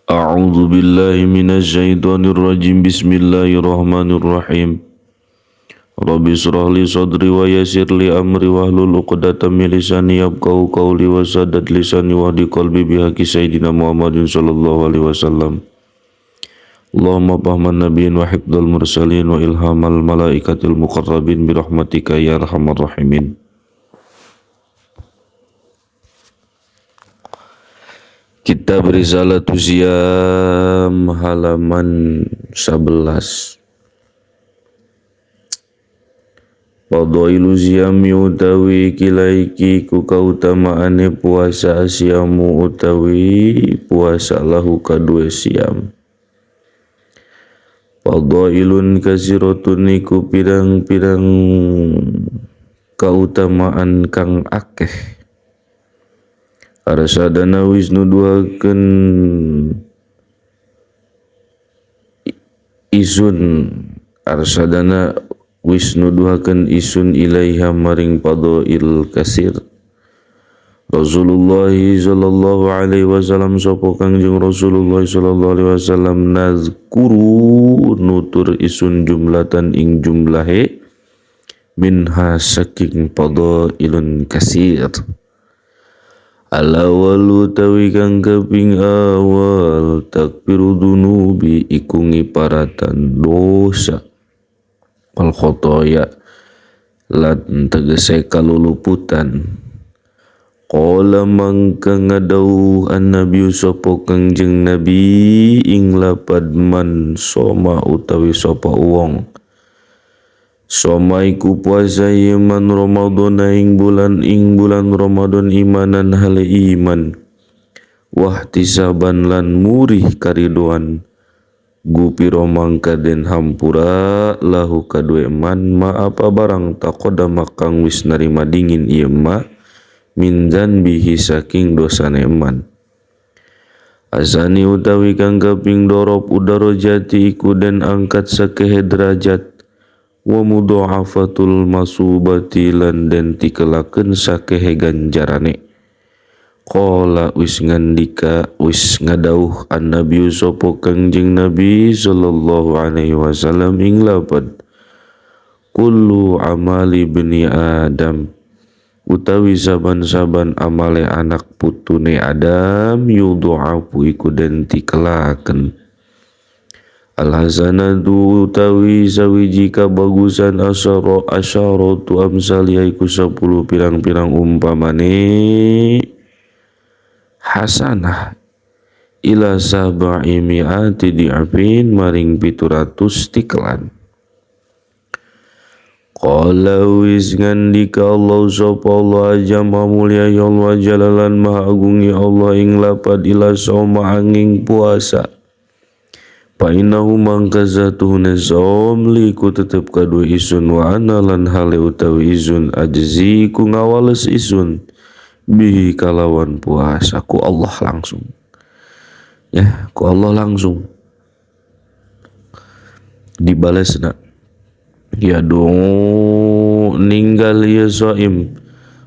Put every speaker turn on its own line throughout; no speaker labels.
A'udzu billahi minasy syaithanir rajim. Bismillahirrahmanirrahim. Rabbi shrah li sadri wa yassir li amri wahlul 'uqdatam min lisani yafqahu qawli wa saddad lisani wahdi qalbi bihaqqi sayyidina Muhammadin sallallahu alaihi wasallam. Allahumma fahman nabiyyin wa hifdzal mursalin wa ilhamal malaikatil muqarrabin bi rahmatika ya arhamar rahimin. Kitab Risalatus Syam halaman 11. Fadailu syami utawi kilaiki ku kautamaane puasa syamu utawi puasa lahu kadue syam. Fadailun kasiratun iku pirang-pirang kautamaan kang akeh. Arsadana wisnu duhakeun isun arsadana wisnu duhakeun isun ilaiha maring fadail kasir. Rasulullah sallallahu alaihi wasallam sapa Kangjeng Rasulullah sallallahu alaihi wasallam nazkuru nutur isun jumlatan ing jumlahe minha saking fadailun kasir. Al-awalu tawi kang kaping awal takbiru dunubi iku ngiparatan dosa wal khotoya lan tegese kaluluputan. Qala mangka ngadauh an-nabi sapa Kangjeng Nabi ing lapad man soma utawi sapa wong soma iku puasa iman Ramadan ing bulan Ramadan imanan hale iman wahtisaban lan murih karidoan gupiro mangka den hampura lahu kadue man ma apa barang taqaddama kang wis narima dingin ieu ma min dzanbihi saking dosane man. Asani utawi kang kaping dorob udaro jati iku den angkat sakehe derajat wa mudha'afatul masubati lan den tikelakeun sakehe ganjarane. Qala wis ngandika wis ngadauh an-nabi sapa Kangjeng Nabi sallallahu alaihi wasallam ing lapad kullu amali bani Adam utawi saban-saban amale anak putune Adam yudha'afu iku den tikelakeun. Al-hasanatu utawi sawiji kabagusan asyaratu amsal yaiku 10 pirang-pirang umpamane hasanah ila sab'i mi'ati di'afin maring 700 tiklan. Qala wis ngandika Allah sapa Allah jama mulia ya Allah jalalan maha agung ya Allah ing lapad ila soma angin puasa. Painahu mangka zatuhuna saum liku tetep kadua isun wa ana lan hale utawi isun ajzi ku ngawales isun bihi kalawan puasa ku Allah langsung ya ku Allah langsung dibalesna ya dong ninggal ya saim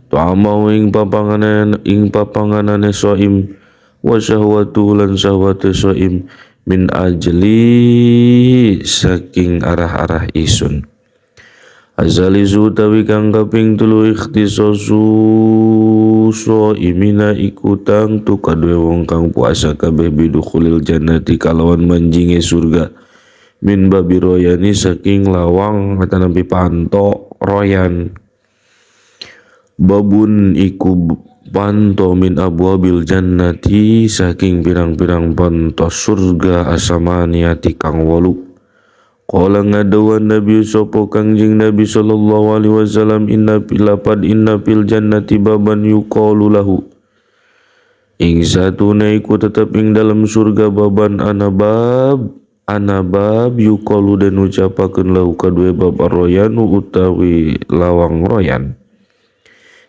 ta'amau ing papanganane saim wa syahwatu lan syahwate saim min ajli saking arah-arah isun. Azali utawi kang kaping 3 ikhtisasu shaimina ikutang tu kadue wong kang puasa kabeh bidukhulil jannati kalawan manjinge surga min babi royani saking lawang atanapi panto royan. Babun iku panto min abwabil jannati saking pirang-pirang panto surga asamaniati kang 8. Qala ngadawan Nabi sapa Kangjeng Nabi sallallahu alaihi wasallam inna fil jannati baban yuqalu lahu ing satuna iku tetep ing dalam surga baban anabab yuqalu dan ucapakeun lahu kadue bab royan utawi lawang royan.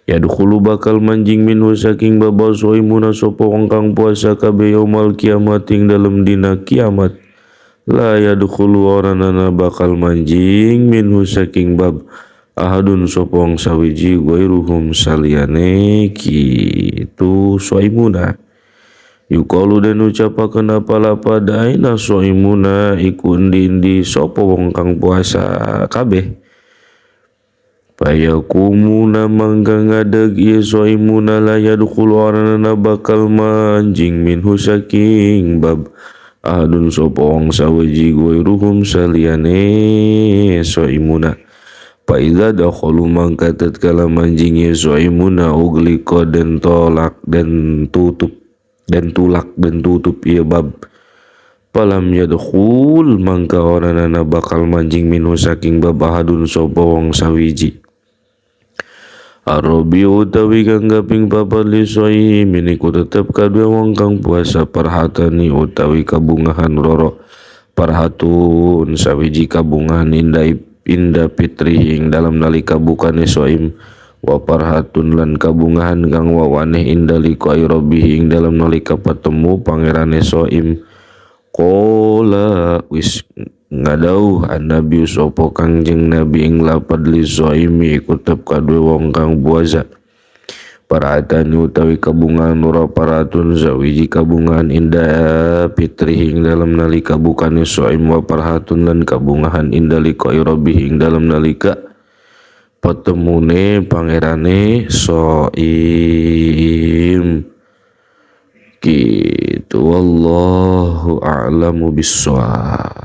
Yadkhulu bakal manjing minhu saking baba soimuna sapa wong kang puasa kabeh yaumul kiamat ing dalem dina kiamat. La yadkhulu oranana bakal manjing minhu saking bab ahadun sapa wong sawiji ghairuhum saliyane kitu soimuna Yuqalu dan ucapakeun apalah pada aina soimuna iku endi-endi sapa wong kang puasa kabeh. Fayakumuna mangga ngadeg ieu soimuna la yadkhulu arana bakal manjing minhu saking bab ahadun sapa wong sawaji guiruhum saliyane soimuna. Fa iza dakhalu mangka tatkala manjing ieu soimuna ugliqa dan tolak dan tutup dan tutup ieu bab. Palam yadkhul mangka orangana bakal manjing minhu saking bab ahadun sapa wong sawiji. Arabi utawi kang kaping papat li soimin iku tetep kadua wong kang puasa parhatani utawi kabungahan roro parhatun sawiji kabungahan inda fitri ing dalam nalika bukane soim wa parhatun lan kabungahan kang wawaneh inda liqai rabbih ing dalam nalika patemu pangerane soim. Qala wis ngadauh an-nabi sapa kangjeng nabi ing lapad li soimi kutub kadue wong kang puasa paratan utawi kabungan ora paratun zawiji kabungan indah fitri ing dalam nalika bukane soim wa parhatun lan kabungahan indah liqai rabbih ing dalam nalika patemune pangerane soim. Gitu wallahu a'lamu bissawab.